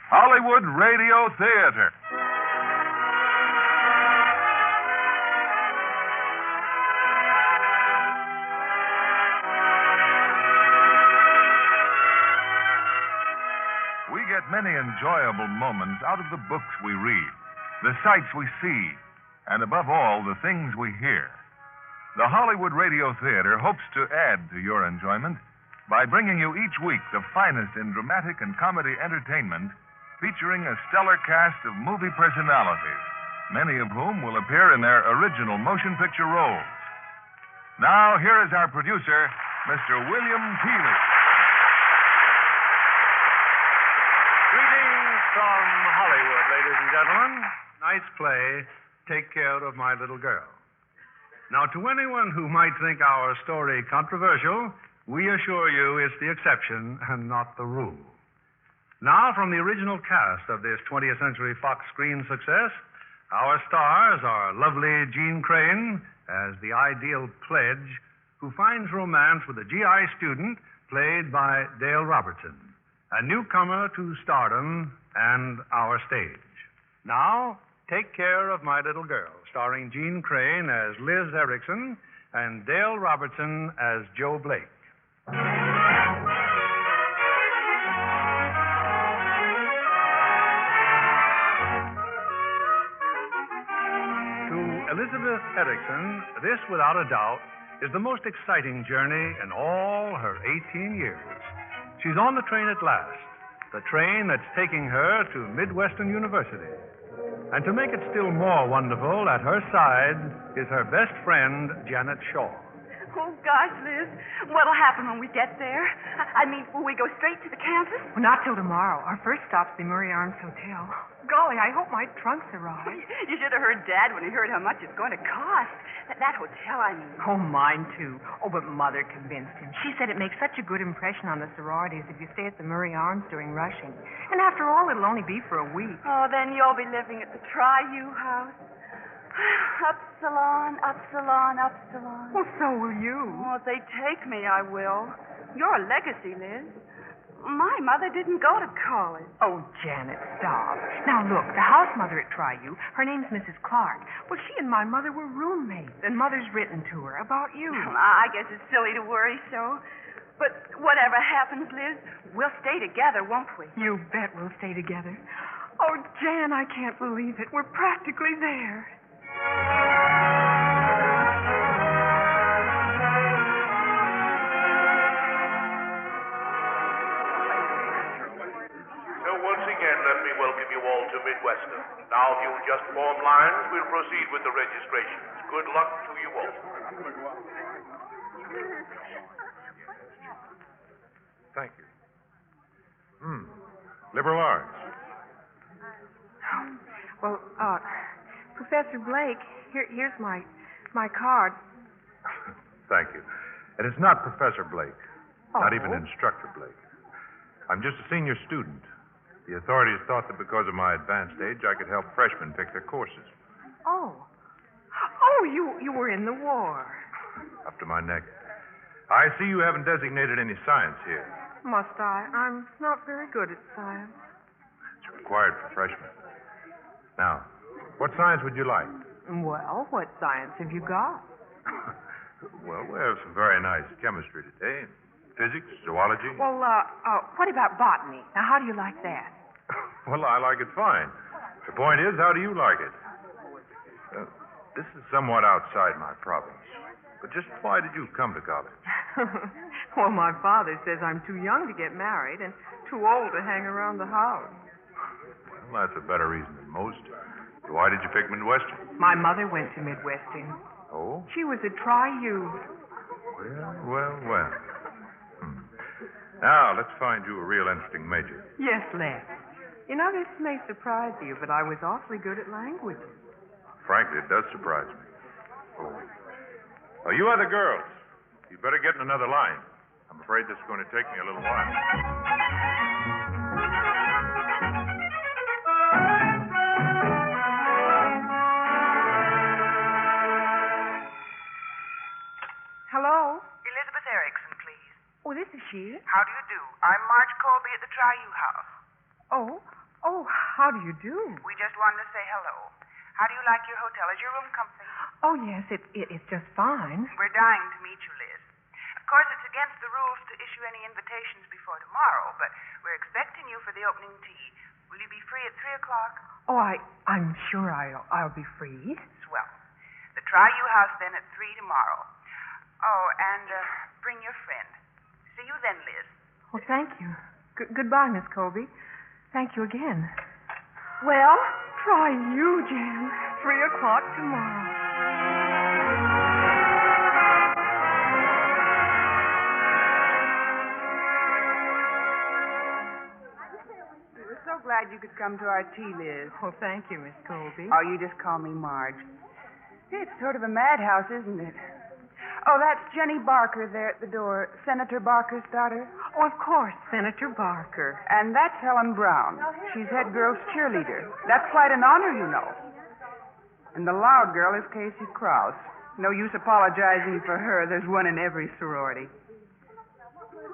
Hollywood Radio Theater. We get many enjoyable moments out of the books we read, the sights we see, and above all, the things we hear. The Hollywood Radio Theater hopes to add to your enjoyment by bringing you each week the finest in dramatic and comedy entertainment, featuring a stellar cast of movie personalities, many of whom will appear in their original motion picture roles. Now, here is our producer, Mr. William Keeley. Greetings from Hollywood, ladies and gentlemen. Nice play, Take Care of My Little Girl. Now, to anyone who might think our story controversial, we assure you it's the exception and not the rule. Now, from the original cast of this 20th Century Fox screen success, our stars are lovely Jean Crane as the ideal pledge who finds romance with a GI student played by Dale Robertson, a newcomer to stardom and our stage. Now, Take Care of My Little Girl, starring Jean Crane as Liz Erickson and Dale Robertson as Joe Blake. Elizabeth Erickson, this, without a doubt, is the most exciting journey in all her 18 years. She's on the train at last, the train that's taking her to Midwestern University. And to make it still more wonderful, at her side is her best friend, Janet Shaw. Oh, gosh, Liz, what'll happen when we get there? I mean, will we go straight to the campus? Well, not till tomorrow. Our first stop's the Murray Arms Hotel. Golly, I hope my trunk's arrived. You should have heard Dad when he heard how much it's going to cost. That hotel, I mean. Oh, mine, too. Oh, but Mother convinced him. She said it makes such a good impression on the sororities if you stay at the Murray Arms during rushing. And after all, it'll only be for a week. Oh, then you'll be living at the Tri-U house. Upsilon, Upsilon, Upsilon. Well, so will you. Oh, if they take me, I will. You're a legacy, Liz. My mother didn't go to college. Oh, Janet, stop. Now, look, the house mother at Tri-U, her name's Mrs. Clark. Well, she and my mother were roommates, and Mother's written to her about you. I guess it's silly to worry so. But whatever happens, Liz, we'll stay together, won't we? You bet we'll stay together. Oh, Jan, I can't believe it. We're practically there. Let me welcome you all to Midwestern. Now, if you'll just form lines, we'll proceed with the registration. Good luck to you all. Thank you. Liberal arts. Well, Professor Blake, here's my card. Thank you. And it's not Professor Blake. Oh. Not even Instructor Blake. I'm just a senior student. The authorities thought that because of my advanced age, I could help freshmen pick their courses. Oh, you were in the war. Up to my neck. I see you haven't designated any science here. Must I? I'm not very good at science. It's required for freshmen. Now, what science would you like? Well, what science have you got? Well, we have some very nice chemistry today. Physics, zoology. Well, what about botany? Now, how do you like that? Well, I like it fine. The point is, how do you like it? This is somewhat outside my province. But just why did you come to college? Well, my father says I'm too young to get married and too old to hang around the house. Well, that's a better reason than most. So why did you pick Midwestern? My mother went to Midwestern. Oh? She was at Tri-U. Well. Now, let's find you a real interesting major. Yes, Les. You know, this may surprise you, but I was awfully good at languages. Frankly, it does surprise me. Oh, you other girls, you better get in another line. I'm afraid this is going to take me a little while. Hello? Elizabeth Erickson, please. Oh, this is she. How do you do? I'm Marge Colby at the Tri-U house. Oh, how do you do? We just wanted to say hello. How do you like your hotel? Is your room comfy? Oh, yes, it's just fine. We're dying to meet you, Liz. Of course, it's against the rules to issue any invitations before tomorrow, but we're expecting you for the opening tea. Will you be free at 3 o'clock? Oh, I'm sure I'll be free. Swell. The Tri-U House then at 3 tomorrow. Oh, and bring your friend. See you then, Liz. Oh, thank you. Goodbye, Miss Colby. Thank you again. Well, Try you, Jan. 3 o'clock tomorrow. We're so glad you could come to our tea, Liz. Oh, thank you, Miss Colby. Oh, you just call me Marge. It's sort of a madhouse, isn't it? Oh, that's Jenny Barker there at the door. Senator Barker's daughter. Oh, of course, Senator Barker. And that's Helen Brown. She's head girl's cheerleader. That's quite an honor, you know. And the loud girl is Casey Krause. No use apologizing for her. There's one in every sorority.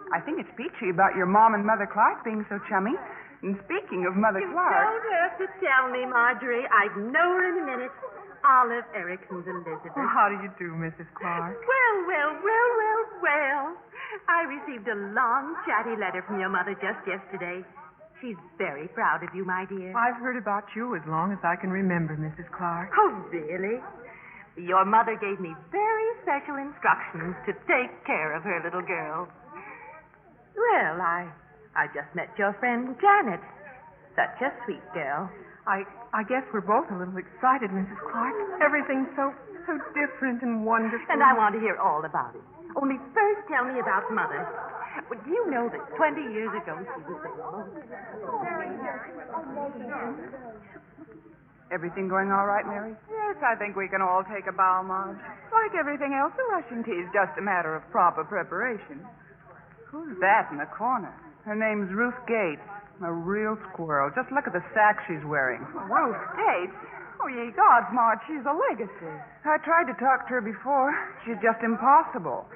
I think it's peachy about your mom and Mother Clark being so chummy. And speaking of Mother Clark... You don't have to tell me, Marjorie. I'd know her in a minute. Olive Erickson's Elizabeth. Well, how do you do, Mrs. Clark? Well. I received a long, chatty letter from your mother just yesterday. She's very proud of you, my dear. I've heard about you as long as I can remember, Mrs. Clark. Oh, really? Your mother gave me very special instructions to take care of her little girl. Well, I just met your friend Janet. Such a sweet girl. I guess we're both a little excited, Mrs. Clark. Everything's so different and wonderful. And I want to hear all about it. Only first tell me about Mother. Well, do you know that 20 years ago she was ill? Everything going all right, Mary? Yes, I think we can all take a bow, Marge. Like everything else, the Russian tea is just a matter of proper preparation. Who's that in the corner? Her name's Ruth Gates. A real squirrel. Just look at the sack she's wearing. Ruth Gates? Oh, ye gods, Marge, she's a legacy. I tried to talk to her before. She's just impossible.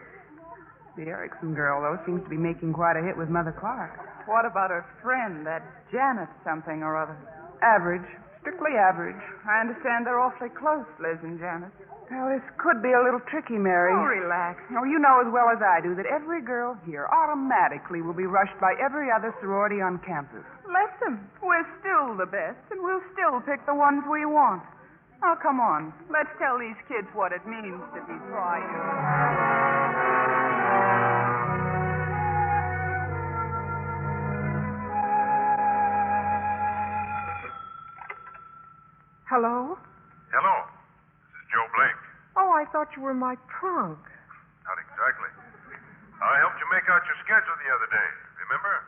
The Erickson girl, though, seems to be making quite a hit with Mother Clark. What about her friend, that Janet something or other? Average. Strictly average. I understand they're awfully close, Liz and Janet. Well, this could be a little tricky, Mary. Oh, relax. Oh, you know as well as I do that every girl here automatically will be rushed by every other sorority on campus. Let them. We're still the best, and we'll still pick the ones we want. Now, come on. Let's tell these kids what it means to be Tri-U. Hello? Hello. This is Joe Blake. Oh, I thought you were my trunk. Not exactly. I helped you make out your schedule the other day. Remember?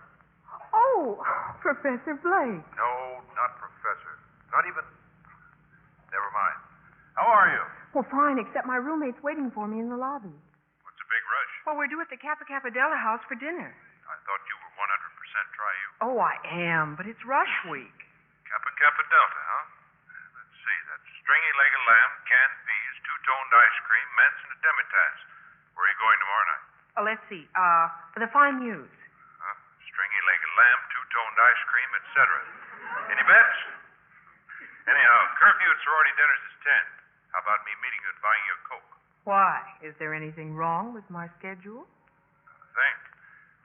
Oh, Professor Blake. No, not Professor. Not even... Never mind. How are you? Well, fine, except my roommate's waiting for me in the lobby. What's the big rush? Well, we're due at the Kappa Kappa Delta house for dinner. I thought you were 100% Tri-U. Oh, I am, but it's rush week. Kappa Kappa Delta, huh? Let's see. That's stringy-legged lamb, canned peas, two-toned ice cream, mince, and a demitasse. Where are you going tomorrow night? Let's see. The Fine Muse. Huh? Stringy-legged lamb, two-toned ice cream, etc. Any bets? Anyhow, curfew at sorority dinners is 10. How about me meeting you and buying you a Coke? Why? Is there anything wrong with my schedule? Not a thing.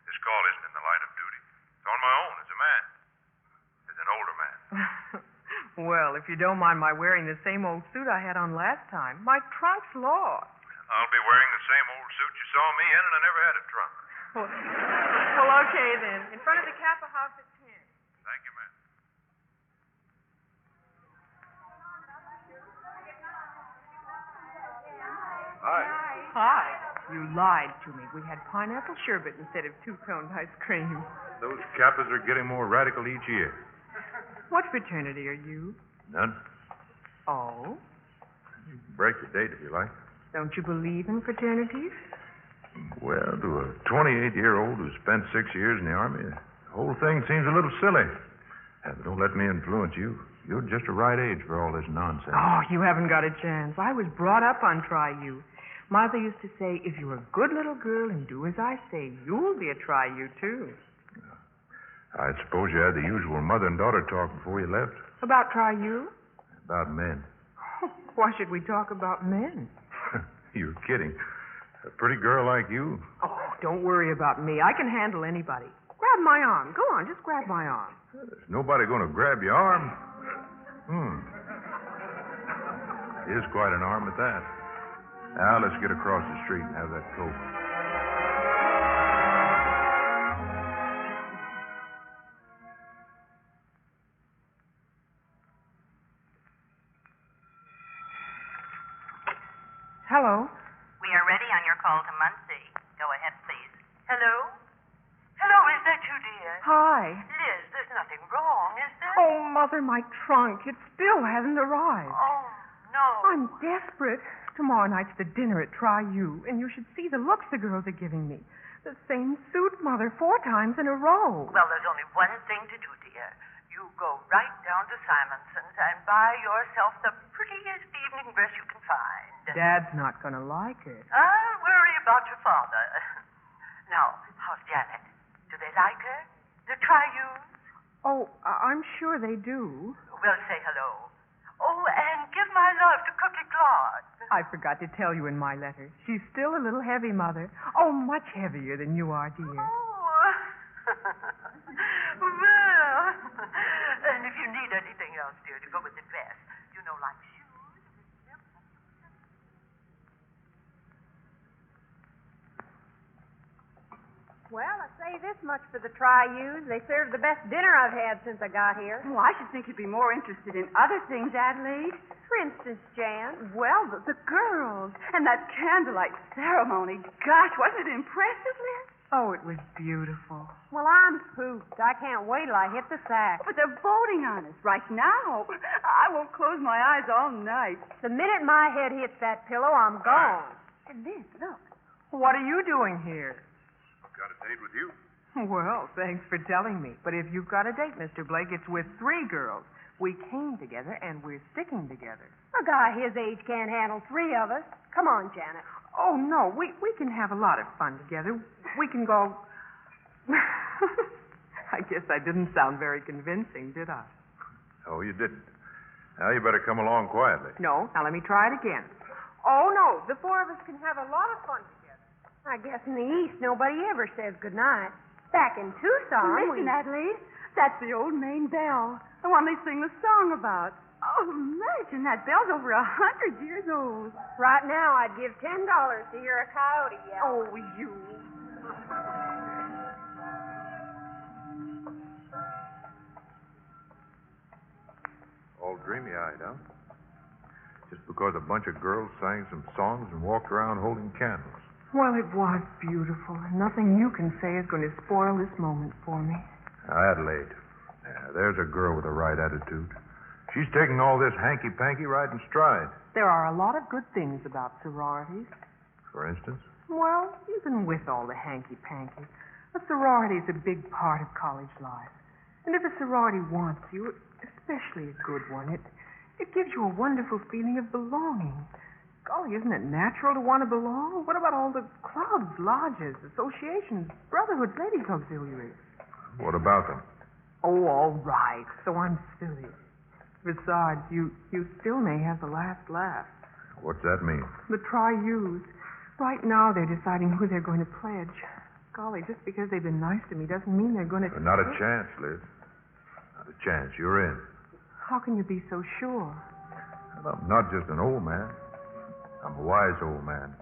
This call isn't in the line of duty. It's on my own as a man. As an older man. Well, if you don't mind my wearing the same old suit I had on last time, my trunk's lost. I'll be wearing the same old suit you saw me in, and I never had a trunk. Well, okay then. In front of the Kappa house at 10. Thank you, ma'am. Hi. You lied to me. We had pineapple sherbet instead of two-toned ice cream. Those Kappas are getting more radical each year. What fraternity are you? None. Oh? You can break the date if you like. Don't you believe in fraternities? Well, to a 28-year-old who spent 6 years in the Army, the whole thing seems a little silly. But don't let me influence you. You're just the right age for all this nonsense. Oh, you haven't got a chance. I was brought up on Tri-U. Mother used to say, if you're a good little girl and do as I say, you'll be a Tri-U, too. I suppose you had the usual mother and daughter talk before you left. About try you? About men. Why should we talk about men? You're kidding. A pretty girl like you. Oh, don't worry about me. I can handle anybody. Grab my arm. Go on, just grab my arm. There's nobody going to grab your arm. Is quite an arm at that. Now, let's get across the street and have that coke. Hello? We are ready on your call to Muncie. Go ahead, please. Hello? Hello, is that you, dear? Hi. Liz, there's nothing wrong, is there? Oh, Mother, my trunk. It still hasn't arrived. Oh, no. I'm desperate. Tomorrow night's the dinner at Try You, and you should see the looks the girls are giving me. The same suit, Mother, 4 times in a row. Well, there's only one thing to do, dear. You go right down to Simonson's and buy yourself the prettiest evening dress you can find. Dad's not going to like it. I'll worry about your father. Now, how's Janet? Do they like her? The Try-Yous? Oh, I'm sure they do. Well, say hello. Oh, and give my love to Cookie Claude. I forgot to tell you in my letter. She's still a little heavy, Mother. Oh, much heavier than you are, dear. Oh. Well, and if you need anything else, dear, to go with the dress, you know, like shoes. Well, I say this much for the Try-Yous. They serve the best dinner I've had since I got here. Well, I should think you'd be more interested in other things, Adelaide. For instance, Jan. Well, the girls and that candlelight ceremony. Gosh, wasn't it impressive, Liz? Oh, it was beautiful. Well, I'm pooped. I can't wait till I hit the sack. But they're voting on us right now. I won't close my eyes all night. The minute my head hits that pillow, I'm gone. And Liz, look. What are you doing here? Got a date with you? Well, thanks for telling me. But if you've got a date, Mr. Blake, it's with 3 girls. We came together, and we're sticking together. A guy his age can't handle 3 of us. Come on, Janet. Oh, no, we can have a lot of fun together. We can go... I guess I didn't sound very convincing, did I? Oh, you didn't. Now you better come along quietly. No, now let me try it again. Oh, no, the 4 of us can have a lot of fun together. I guess in the East, nobody ever says goodnight. Back in Tucson, Listen, Adelaide, that's the old Maine bell, the one they sing the song about. Oh, imagine that bell's over 100 years old. Right now, I'd give $10 to hear a coyote yell. Oh, you. All dreamy-eyed, huh? Just because a bunch of girls sang some songs and walked around holding candles. Well, it was beautiful. Nothing you can say is going to spoil this moment for me. Adelaide. Yeah, there's a girl with the right attitude. She's taking all this hanky-panky right in stride. There are a lot of good things about sororities. For instance? Well, even with all the hanky-panky, a sorority is a big part of college life. And if a sorority wants you, especially a good one, it gives you a wonderful feeling of belonging. Golly, isn't it natural to want to belong? What about all the clubs, lodges, associations, brotherhoods, ladies' auxiliaries? What about them? Oh, all right. So I'm silly. Besides, you still may have the last laugh. What's that mean? The Try-Yous. Right now they're deciding who they're going to pledge. Golly, just because they've been nice to me doesn't mean they're going to... Not a chance, Liz. Not a chance. You're in. How can you be so sure? Well, I'm not just an old man. I'm a wise old man.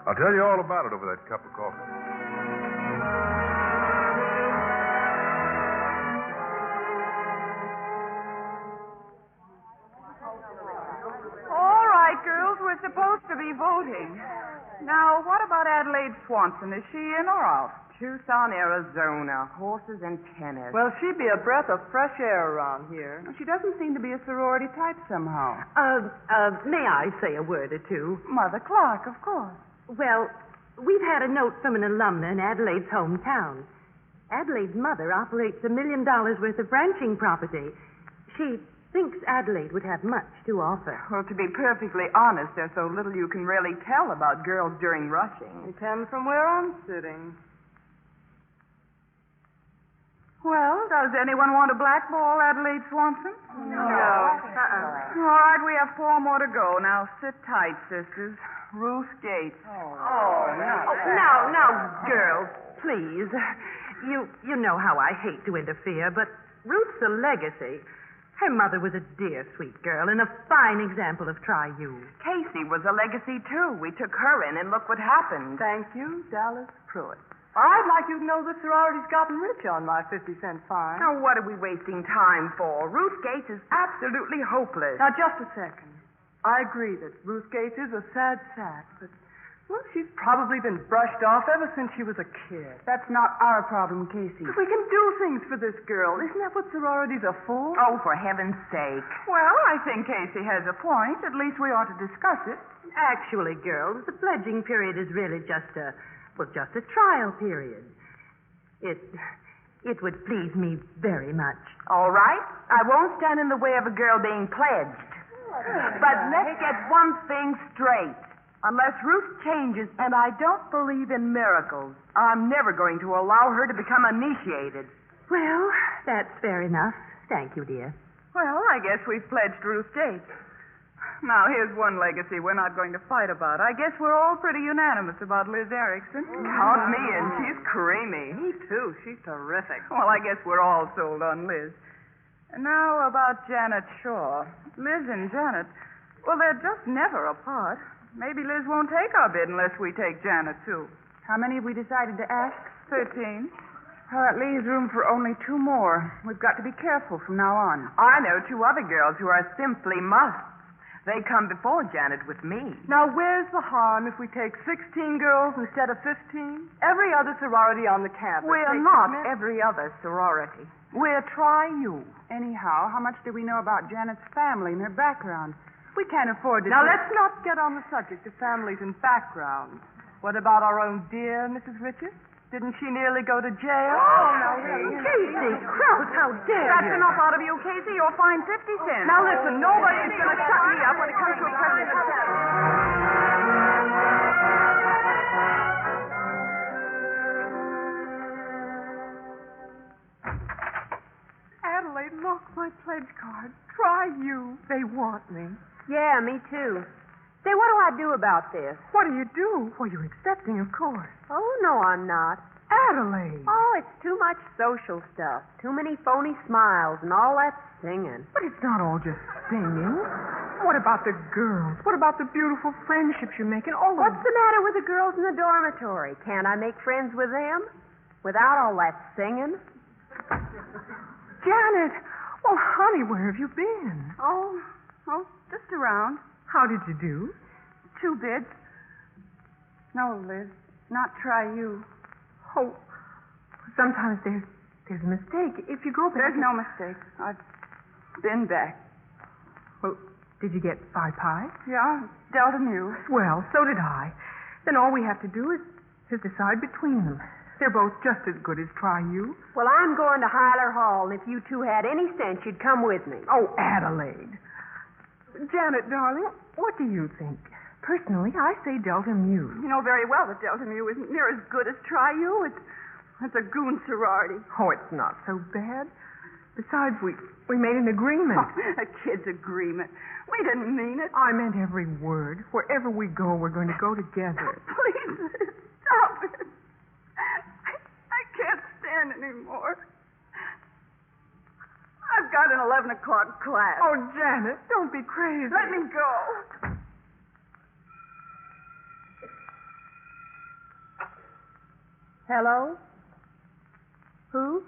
I'll tell you all about it over that cup of coffee. All right, girls, we're supposed to be voting. Now, what about Adelaide Swanson? Is she in or out? Tucson, Arizona. Horses and tennis. Well, she'd be a breath of fresh air around here. She doesn't seem to be a sorority type somehow. May I say a word or two? Mother Clark, of course. Well, we've had a note from an alumna in Adelaide's hometown. Adelaide's mother operates $1 million worth of ranching property. She thinks Adelaide would have much to offer. Well, to be perfectly honest, there's so little you can really tell about girls during rushing. You come from where I'm sitting. Well, does anyone want to blackball Adelaide Swanson? No. All right, we have 4 more to go. Now, sit tight, sisters. Ruth Gates. Now, girls, please. You know how I hate to interfere, but Ruth's a legacy. Her mother was a dear, sweet girl and a fine example of try you. Casey was a legacy, too. We took her in, and look what happened. Thank you, Dallas Pruitt. I'd like you to know the sorority's gotten rich on my 50-cent fine. Now, what are we wasting time for? Ruth Gates is absolutely hopeless. Now, just a second. I agree that Ruth Gates is a sad sack, but, well, she's probably been brushed off ever since she was a kid. That's not our problem, Casey. But we can do things for this girl. Isn't that what sororities are for? Oh, for heaven's sake. Well, I think Casey has a point. At least we ought to discuss it. Actually, girls, the pledging period is really just a trial period. It would please me very much. All right. I won't stand in the way of a girl being pledged. But let's get one thing straight. Unless Ruth changes, and I don't believe in miracles, I'm never going to allow her to become initiated. Well, that's fair enough. Thank you, dear. Well, I guess we've pledged Ruth Gates. Now, here's one legacy we're not going to fight about. I guess we're all pretty unanimous about Liz Erickson. Count me in. She's creamy. Me, too. She's terrific. Well, I guess we're all sold on Liz. And now about Janet Shaw. Liz and Janet, well, they're just never apart. Maybe Liz won't take our bid unless we take Janet, too. How many have we decided to ask? 13. Well, that leaves room for only 2 more. We've got to be careful from now on. I know 2 other girls who are simply musts. They come before Janet with me. Now, where's the harm if we take 16 girls instead of 15? Every other sorority on the campus. We're not every other sorority. We're Try You. Anyhow, how much do we know about Janet's family and her background? We can't afford to... Now, let's not get on the subject of families and backgrounds. What about our own dear Mrs. Richards? Didn't she nearly go to jail? Oh, no, Casey Krause, how dare That's you? enough out of you, Casey. You're fined 50 cents. Now, listen, nobody's going to shut me up when it comes to a question of Adelaide, look, my pledge card. Try You. They want me. Yeah, me too. Say, what do I do about this? What do you do? Well, you're accepting, of course. Oh, no, I'm not. Adelaide. Oh, it's too much social stuff. Too many phony smiles and all that singing. But it's not all just singing. What about the girls? What about the beautiful friendships you're making? All of What's the matter with the girls in the dormitory? Can't I make friends with them? Without all that singing? Janet! Well, honey, where have you been? Oh, just around. How did you do? 2 bids. No, Liz, not Try You. Oh, sometimes there's a mistake. If you go back... There's no mistake. I've been back. Well, did you get 5 pies? Yeah, Delta Mu. Well, so did I. Then all we have to do is decide between them. They're both just as good as Try You. Well, I'm going to Hyler Hall, and if you 2 had any sense, you'd come with me. Oh, Adelaide. Janet, darling, what do you think? Personally, I say Delta Mu. You know very well that Delta Mu isn't near as good as Try You. It's a goon sorority. Oh, it's not so bad. Besides, we made an agreement. Oh, a kid's agreement. We didn't mean it. I meant every word. Wherever we go, we're going to go together. Please, stop it. I can't stand anymore. I've got an 11 o'clock class. Oh, Janet, don't be crazy. Let me go. Hello? Who?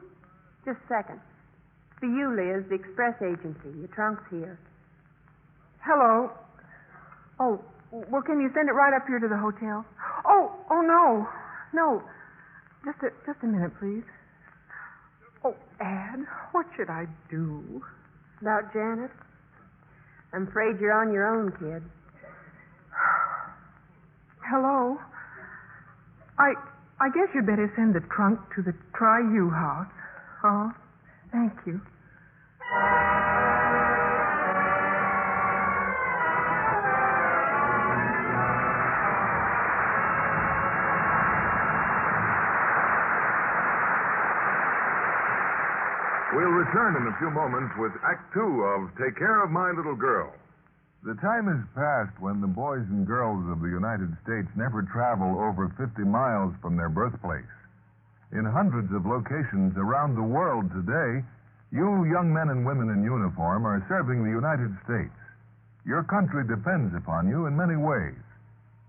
Just a second. For you, Liz, the express agency. Your trunk's here. Hello. Oh, well, can you send it right up here to the hotel? Oh, no. No. Just a minute, please. Oh, Ad, what should I do? About Janet? I'm afraid you're on your own, kid. Hello? I guess you'd better send the trunk to the Try You house. Oh, thank you. return in a few moments with Act Two of Take Care of My Little Girl. The time is past when the boys and girls of the United States never travel over 50 miles from their birthplace. In hundreds of locations around the world today, you young men and women in uniform are serving the United States. Your country depends upon you in many ways.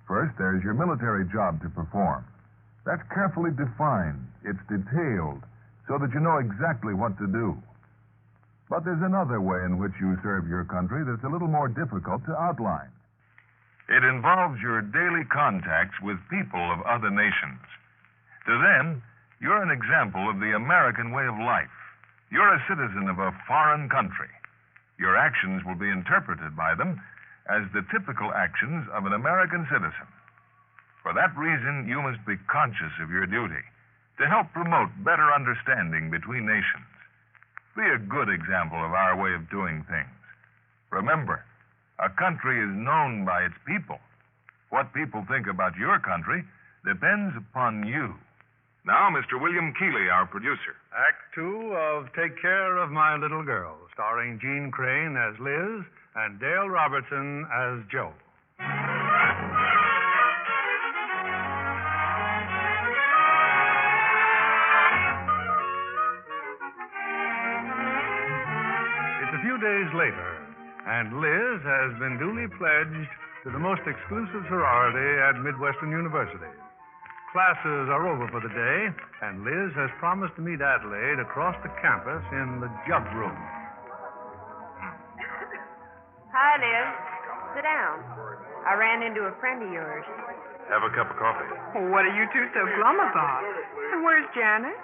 First, there's your military job to perform. That's carefully defined. It's detailed, so that you know exactly what to do. But there's another way in which you serve your country that's a little more difficult to outline. It involves your daily contacts with people of other nations. To them, you're an example of the American way of life. You're a citizen of a foreign country. Your actions will be interpreted by them as the typical actions of an American citizen. For that reason, you must be conscious of your duty to help promote better understanding between nations. Be a good example of our way of doing things. Remember, a country is known by its people. What people think about your country depends upon you. Now, Mr. William Keeley, our producer. Act Two of Take Care of My Little Girl, starring Jean Crane as Liz and Dale Robertson as Joe. Days later, and Liz has been duly pledged to the most exclusive sorority at Midwestern University. Classes are over for the day, and Liz has promised to meet Adelaide across the campus in the jug room. Hi, Liz. Sit down. I ran into a friend of yours. Have a cup of coffee. Well, what are you two so glum about? And where's Janet?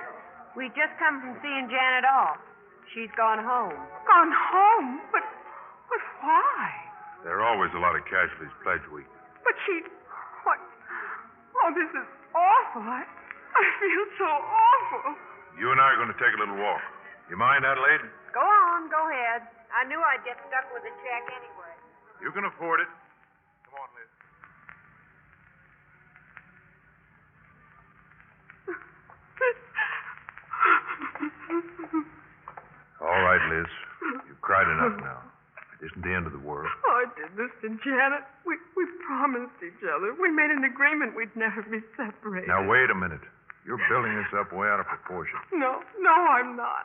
We just come from seeing Janet off. She's gone home. Gone home? But why? There are always a lot of casualties pledge week. But what? Oh, this is awful. I feel so awful. You and I are going to take a little walk. You mind, Adelaide? Go on, go ahead. I knew I'd get stuck with a check anyway. You can afford it. Come on, Liz. All right, Liz. You've cried enough now. It isn't the end of the world. Oh, I did this to Janet. We promised each other. We made an agreement we'd never be separated. Now, wait a minute. You're building this up way out of proportion. No, I'm not.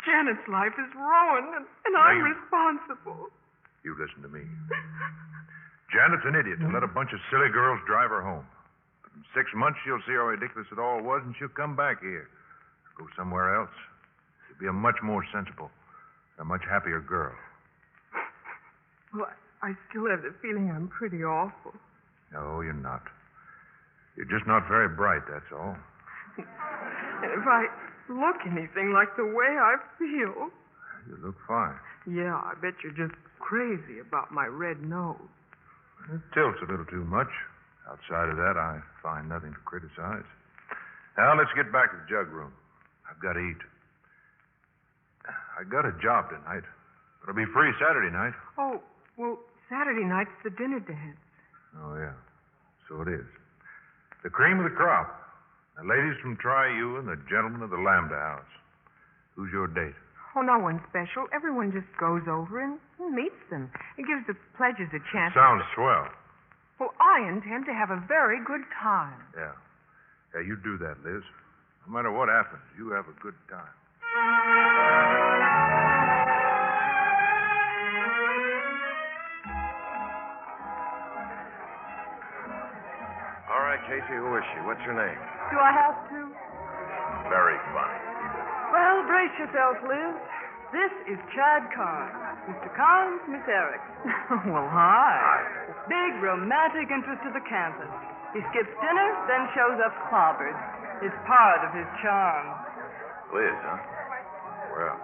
Janet's life is ruined, and I'm responsible. You listen to me. Janet's an idiot to let a bunch of silly girls drive her home. But in 6 months, she'll see how ridiculous it all was, and she'll come back here. Or go somewhere else. She'll be a much more sensible, a much happier girl. Well, I still have the feeling I'm pretty awful. No, you're not. You're just not very bright, that's all. And if I look anything like the way I feel... You look fine. Yeah, I bet you're just crazy about my red nose. It tilts a little too much. Outside of that, I find nothing to criticize. Now, let's get back to the jug room. I've got to eat. I got a job tonight. But I'll be free Saturday night. Oh, well, Saturday night's the dinner dance. Oh, yeah. So it is. The cream of the crop. The ladies from Tri-U and the gentlemen of the Lambda House. Who's your date? Oh, no one special. Everyone just goes over and meets them. It gives the pledges a chance. Sounds swell. Well, I intend to have a very good time. Yeah. Yeah, you do that, Liz. No matter what happens, you have a good time. All right, Casey, who is she? What's her name? Do I have to? Very funny. Well, brace yourself, Liz. This is Chad Carnes. Mr. Carnes, Miss Eric. Well, hi. Big romantic interest to the campus. He skips dinner, then shows up clobbered. It's part of his charm. Liz, huh? Well,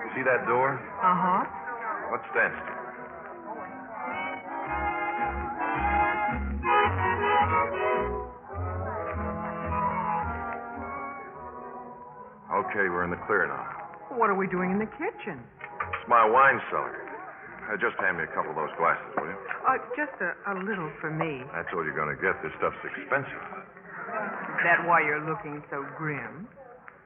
you see that door? Uh-huh. What stands to? Okay, we're in the clear now. What are we doing in the kitchen? It's my wine cellar. Just hand me a couple of those glasses, will you? Just a little for me. That's all you're going to get. This stuff's expensive. Is that why you're looking so grim?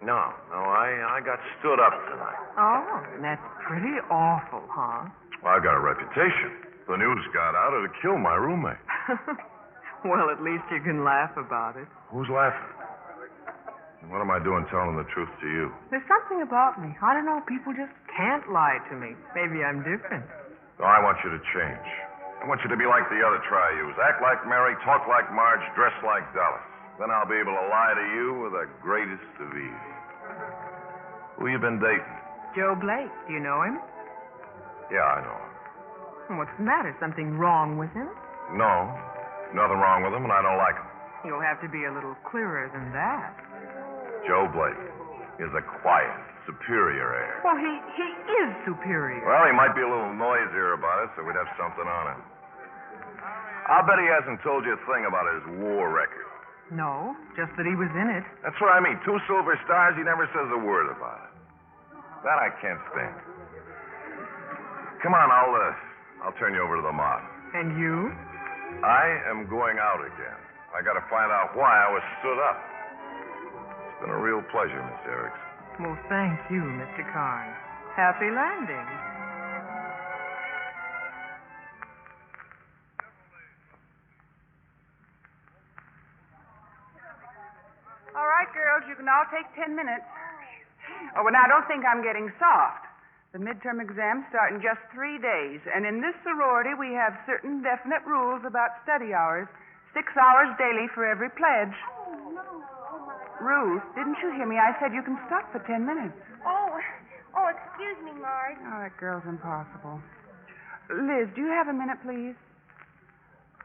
No, I got stood up tonight. Oh, that's pretty awful, huh? Well, I've got a reputation. If the news got out, it'd kill my roommate. Well, at least you can laugh about it. Who's laughing? What am I doing telling the truth to you? There's something about me. I don't know, people just can't lie to me. Maybe I'm different. No, I want you to change. I want you to be like the other Trius. Act like Mary, talk like Marge, dress like Dallas. Then I'll be able to lie to you with the greatest of ease. Who you been dating? Joe Blake. Do you know him? Yeah, I know him. What's the matter? Something wrong with him? No, nothing wrong with him, and I don't like him. You'll have to be a little clearer than that. Joe Blake is a quiet, superior air. Well, he is superior. Well, he might be a little noisier about it, so we'd have something on him. I'll bet he hasn't told you a thing about his war record. No, just that he was in it. That's what I mean. 2 silver stars, he never says a word about it. That I can't stand. Come on, I'll turn you over to the mob. And you? I am going out again. I got to find out why I was stood up. It's been a real pleasure, Miss Erickson. Well, thank you, Mr. Carnes. Happy landing. All right, girls, you can all take 10 minutes. Oh, well, now, don't think I'm getting soft. The midterm exams start in just 3 days, and in this sorority, we have certain definite rules about study hours. 6 hours daily for every pledge. Ruth, didn't you hear me? I said you can stop for 10 minutes. Oh, excuse me, Marge. Oh, that girl's impossible. Liz, do you have a minute, please?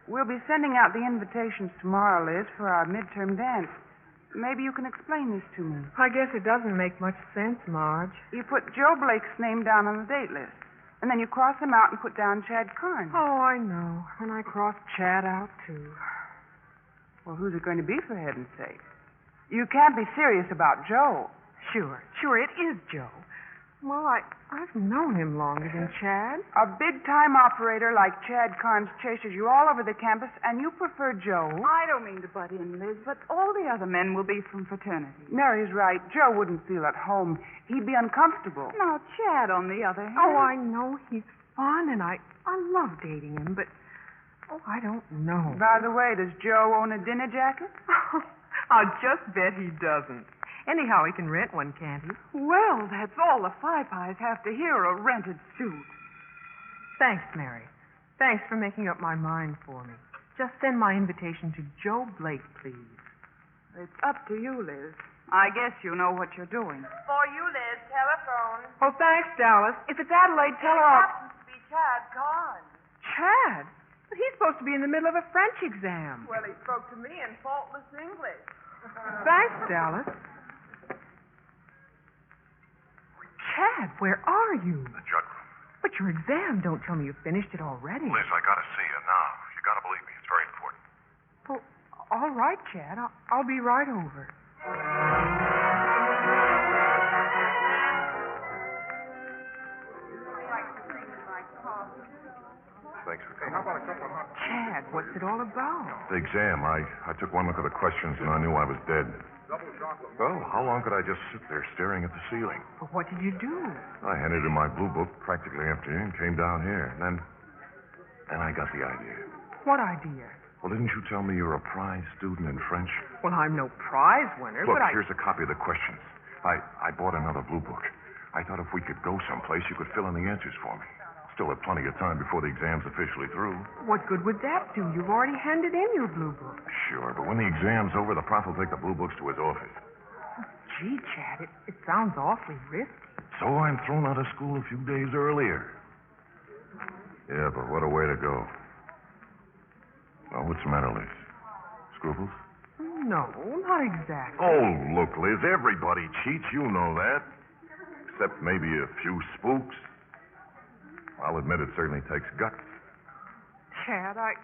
We'll be sending out the invitations tomorrow, Liz, for our midterm dance. Maybe you can explain this to me. I guess it doesn't make much sense, Marge. You put Joe Blake's name down on the date list, and then you cross him out and put down Chad Carnes. Oh, I know. And I crossed Chad out, too. Well, who's it going to be, for heaven's sake? You can't be serious about Joe. Sure, it is Joe. Well, I've known him longer than Chad. A big-time operator like Chad Carnes chases you all over the campus, and you prefer Joe. I don't mean to butt in, Liz, but all the other men will be from fraternity. Mary's right. Joe wouldn't feel at home. He'd be uncomfortable. Now, Chad, on the other hand... Oh, I know he's fun, and I love dating him, but... Oh, I don't know. By the way, does Joe own a dinner jacket? I'll just bet he doesn't. Anyhow, he can rent one, can't he? Well, that's all the Five Eyes have to hear, a rented suit. Thanks, Mary. Thanks for making up my mind for me. Just send my invitation to Joe Blake, please. It's up to you, Liz. I guess you know what you're doing. For you, Liz, telephone. Oh, thanks, Dallas. If it's Adelaide, tell her It I'll... happens to be Chad Carnes. Chad? But he's supposed to be in the middle of a French exam. Well, he spoke to me in faultless English. Thanks, Dallas. Chad, where are you? The jug room. But your exam, don't tell me you finished it already. Liz, I gotta see you now. You gotta believe me. It's very important. Well, all right, Chad. I'll be right over. Thanks for coming. Chad, what's it all about? The exam. I took one look at the questions, and I knew I was dead. Well, how long could I just sit there staring at the ceiling? Well, what did you do? I handed in my blue book, practically empty, and came down here. And then I got the idea. What idea? Well, didn't you tell me you're a prize student in French? Well, I'm no prize winner, Look, but here's a copy of the questions. I bought another blue book. I thought if we could go someplace, you could fill in the answers for me. Still have plenty of time before the exam's officially through. What good would that do? You've already handed in your blue book. Sure, but when the exam's over, the prof will take the blue books to his office. Gee, Chad, it sounds awfully risky. So I'm thrown out of school a few days earlier. Yeah, but what a way to go. Oh, what's the matter, Liz? Scruples? No, not exactly. Oh, look, Liz, everybody cheats. You know that. Except maybe a few spooks. I'll admit it certainly takes guts. Chad, I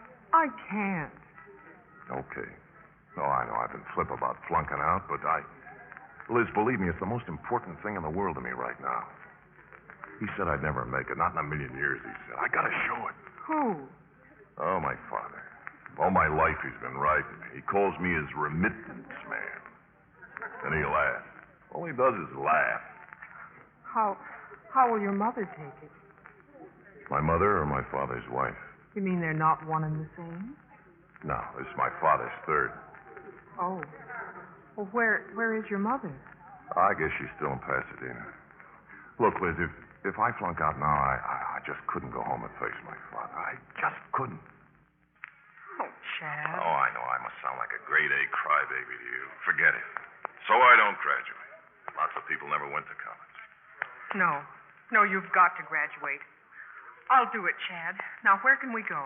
can't. Okay. Oh, I know I've been flip about flunking out, but Liz, believe me, it's the most important thing in the world to me right now. He said I'd never make it. Not in a million years, he said. I gotta show it. Who? Oh, my father. All my life he's been writing me. He calls me his remittance man. Then he laughs. All he does is laugh. How will your mother take it? My mother or my father's wife? You mean they're not one and the same? No, this is my father's third. Oh. Well, where is your mother? I guess she's still in Pasadena. Look, Liz, if I flunk out now, I just couldn't go home and face my father. I just couldn't. Oh, Chad. Oh, I know I must sound like a grade A crybaby to you. Forget it. So I don't graduate. Lots of people never went to college. No, you've got to graduate. I'll do it, Chad. Now, where can we go?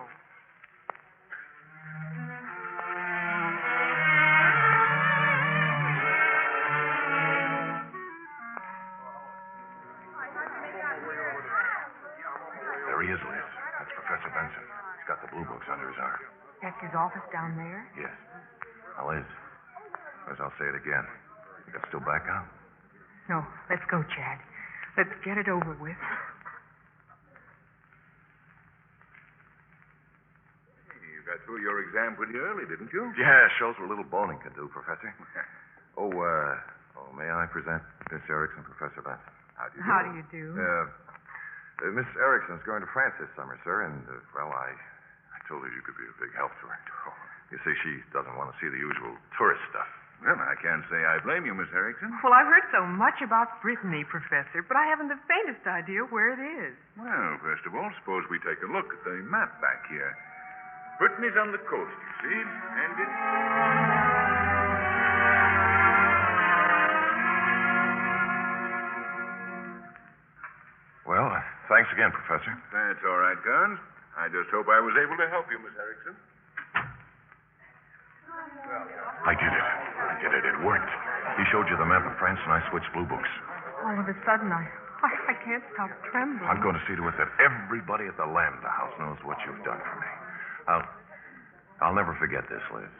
There he is, Liz. That's Professor Benson. He's got the blue books under his arm. That's his office down there? Yes. Now, Liz, I'll say it again. You got still back out? No, let's go, Chad. Let's get it over with. You got through your exam pretty early, didn't you? Yeah, shows what little boning can do, Professor. May I present Miss Erickson, Professor Benson? How do you do? Miss Erickson's going to France this summer, sir, and, I told her you could be a big help to her. You see, she doesn't want to see the usual tourist stuff. Well, I can't say I blame you, Miss Erickson. Well, I've heard so much about Brittany, Professor, but I haven't the faintest idea where it is. Well, first of all, suppose we take a look at the map back here. Brittany's on the coast, you see, and it's... Well, thanks again, Professor. That's all right, Guns. I just hope I was able to help you, Miss Erickson. I did it. It worked. He showed you the map of France, and I switched blue books. All of a sudden, I can't stop trembling. I'm going to see to it that everybody at the Lambda House knows what you've done for me. I'll never forget this, Liz.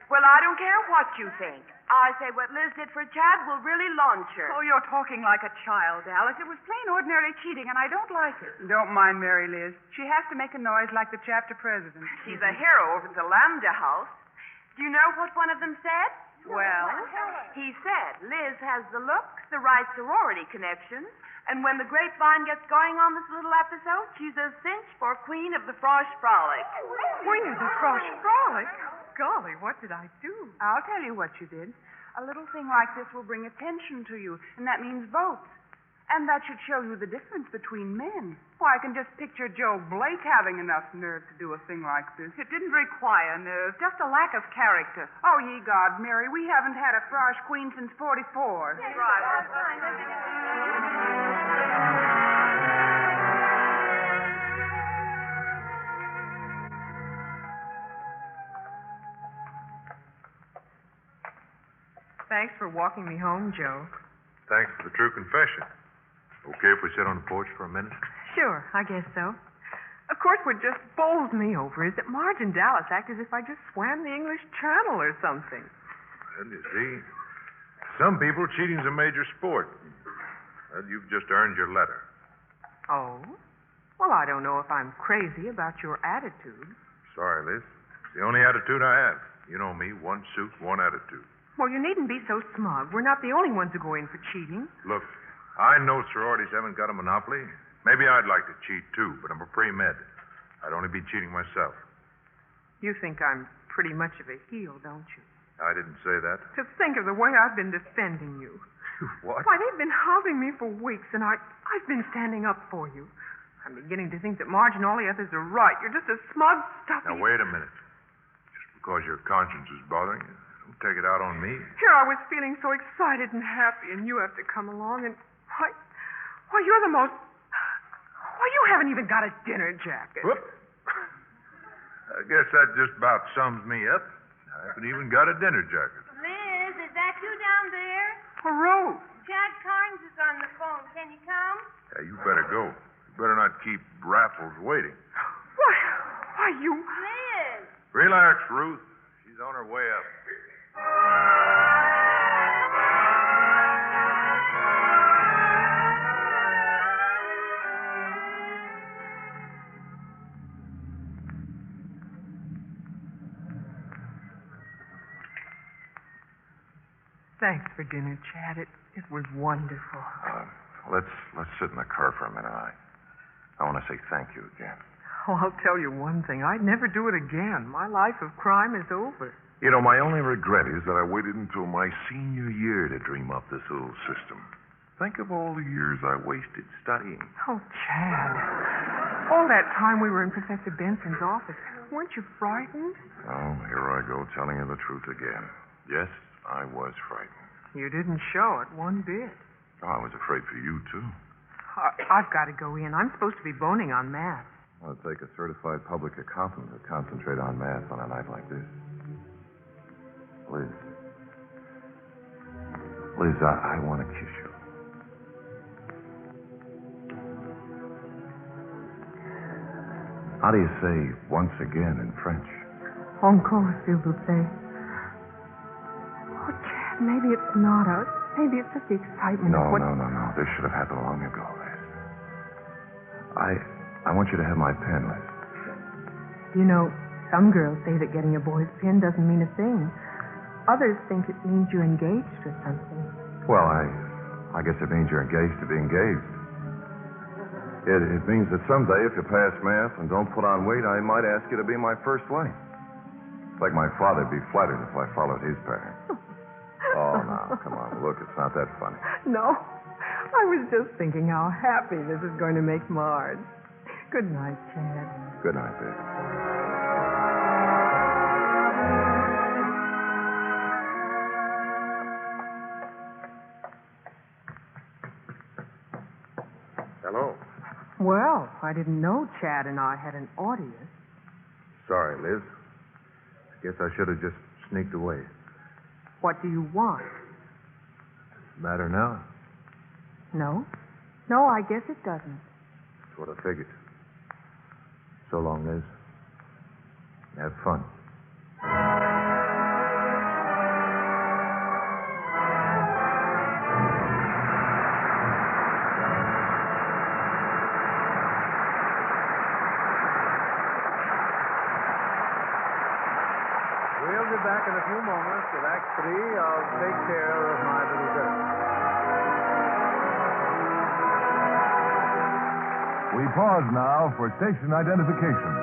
Well, I don't care what you think. I say what Liz did for Chad will really launch her. Oh, you're talking like a child, Alice. It was plain ordinary cheating, and I don't like it. Don't mind Mary Liz. She has to make a noise like the chapter president. She's a hero over at the Lambda House. Do you know what one of them said? Well, he said Liz has the looks, the right sorority connections, and when the grapevine gets going on this little episode, she's a cinch for Queen of the Frosh Frolic. Queen of the Frosh Frolic? Golly, what did I do? I'll tell you what you did. A little thing like this will bring attention to you, and that means votes. And that should show you the difference between men. Why, I can just picture Joe Blake having enough nerve to do a thing like this. It didn't require nerve, just a lack of character. Oh, ye God, Mary, we haven't had a Frosh Queen since 44. That's right. Thanks for walking me home, Joe. Thanks for the true confession. Okay if we sit on the porch for a minute? Sure, I guess so. Of course, what just bowls me over is that Marge and Dallas act as if I just swam the English Channel or something. Well, you see, some people, cheating's a major sport. Well, you've just earned your letter. Oh? Well, I don't know if I'm crazy about your attitude. Sorry, Liz. It's the only attitude I have. You know me, one suit, one attitude. Well, you needn't be so smug. We're not the only ones who go in for cheating. Look, I know sororities haven't got a monopoly. Maybe I'd like to cheat, too, but I'm a pre-med. I'd only be cheating myself. You think I'm pretty much of a heel, don't you? I didn't say that. To think of the way I've been defending you. What? Why, they've been hounding me for weeks, and I've been standing up for you. I'm beginning to think that Marge and all the others are right. You're just a smug, stuffy... Now, wait a minute. Just because your conscience is bothering you, don't take it out on me. Here I was feeling so excited and happy, and you have to come along and... Why, you're the most... Why, you haven't even got a dinner jacket. Whoop. I guess that just about sums me up. I haven't even got a dinner jacket. Liz, is that you down there? Rose. Chad Carnes is on the phone. Can you come? Yeah, you better go. You better not keep Raffles waiting. Why, you... Liz! Relax, Ruth. She's on her way up. Thanks for dinner, Chad. It was wonderful. Let's sit in the car for a minute. I want to say thank you again. Oh, I'll tell you one thing. I'd never do it again. My life of crime is over. You know, my only regret is that I waited until my senior year to dream up this little system. Think of all the years I wasted studying. Oh, Chad. All that time we were in Professor Benson's office. Weren't you frightened? Oh, here I go telling you the truth again. Yes, I was frightened. You didn't show it one bit. Oh, I was afraid for you, too. I've got to go in. I'm supposed to be boning on math. Well, it'd take a certified public accountant to concentrate on math on a night like this. Liz, I want to kiss you. How do you say once again in French? Encore, s'il vous plaît. Oh, Chad, maybe it's not us. Maybe it's just the excitement of what... No. This should have happened long ago, Liz. I want you to have my pen, Liz. You know, some girls say that getting a boy's pen doesn't mean a thing. Others think it means you're engaged or something. Well, I guess it means you're engaged to be engaged. It means that someday, if you pass math and don't put on weight, I might ask you to be my first wife. It's like my father'd be flattered if I followed his pattern. Oh, now, come on. Look, it's not that funny. No. I was just thinking how happy this is going to make Marge. Good night, Chad. Good night, baby. Hello. Well, I didn't know Chad and I had an audience. Sorry, Liz. I guess I should have just sneaked away. What do you want? Matter now? No. No, I guess it doesn't. That's what I figured. So long, Liz. Have fun. We'll be back in a few moments with Act 3 of Take Care of My Little Girl. We pause now for station identification.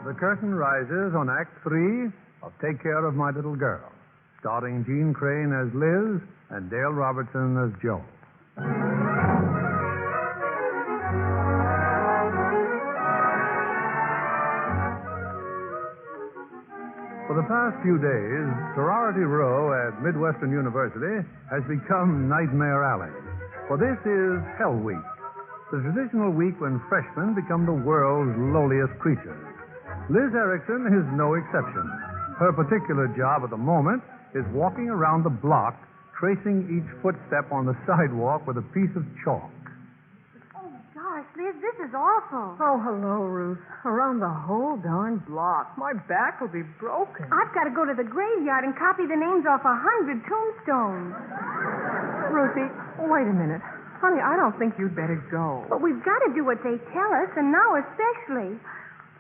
The curtain rises on Act 3 of Take Care of My Little Girl, starring Jean Crane as Liz and Dale Robertson as Joe. For the past few days, Sorority Row at Midwestern University has become Nightmare Alley. For this is Hell Week, the traditional week when freshmen become the world's lowliest creatures. Liz Erickson is no exception. Her particular job at the moment is walking around the block, tracing each footstep on the sidewalk with a piece of chalk. Gosh, Liz, this is awful. Oh, hello, Ruth. Around the whole darn block. My back will be broken. I've got to go to the graveyard and copy the names off 100 tombstones. Ruthie, wait a minute. Honey, I don't think you'd better go. But we've got to do what they tell us, and now especially.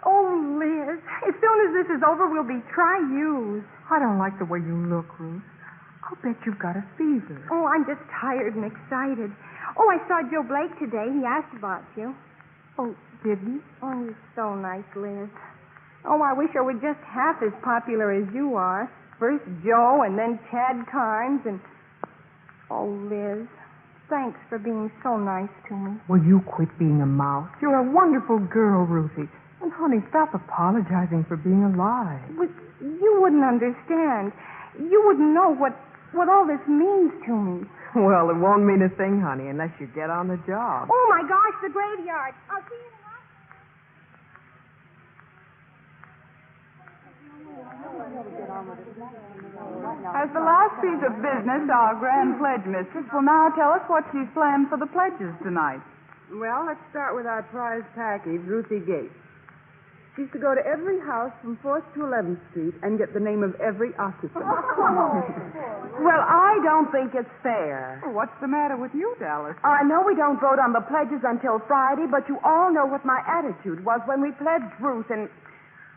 Oh, Liz, as soon as this is over, we'll be tri-U's. I don't like the way you look, Ruth. I'll bet you've got a fever. Oh, I'm just tired and excited. Oh, I saw Joe Blake today. He asked about you. Oh, did he? Oh, he's so nice, Liz. Oh, I wish I were just half as popular as you are. First Joe and then Chad Carnes and... Oh, Liz, thanks for being so nice to me. Will you quit being a mouse? You're a wonderful girl, Ruthie. And, honey, stop apologizing for being alive. But you wouldn't understand. You wouldn't know what all this means to me. Well, it won't mean a thing, honey, unless you get on the job. Oh, my gosh, the graveyard. I'll see you tonight. As the last piece of business, our grand pledge mistress will now tell us what she's planned for the pledges tonight. Well, let's start with our prize package, Ruthie Gates. She's to go to every house from 4th to 11th Street and get the name of every occupant. Well, I don't think it's fair. Well, what's the matter with you, Dallas? I know we don't vote on the pledges until Friday, but you all know what my attitude was when we pledged Ruth, and,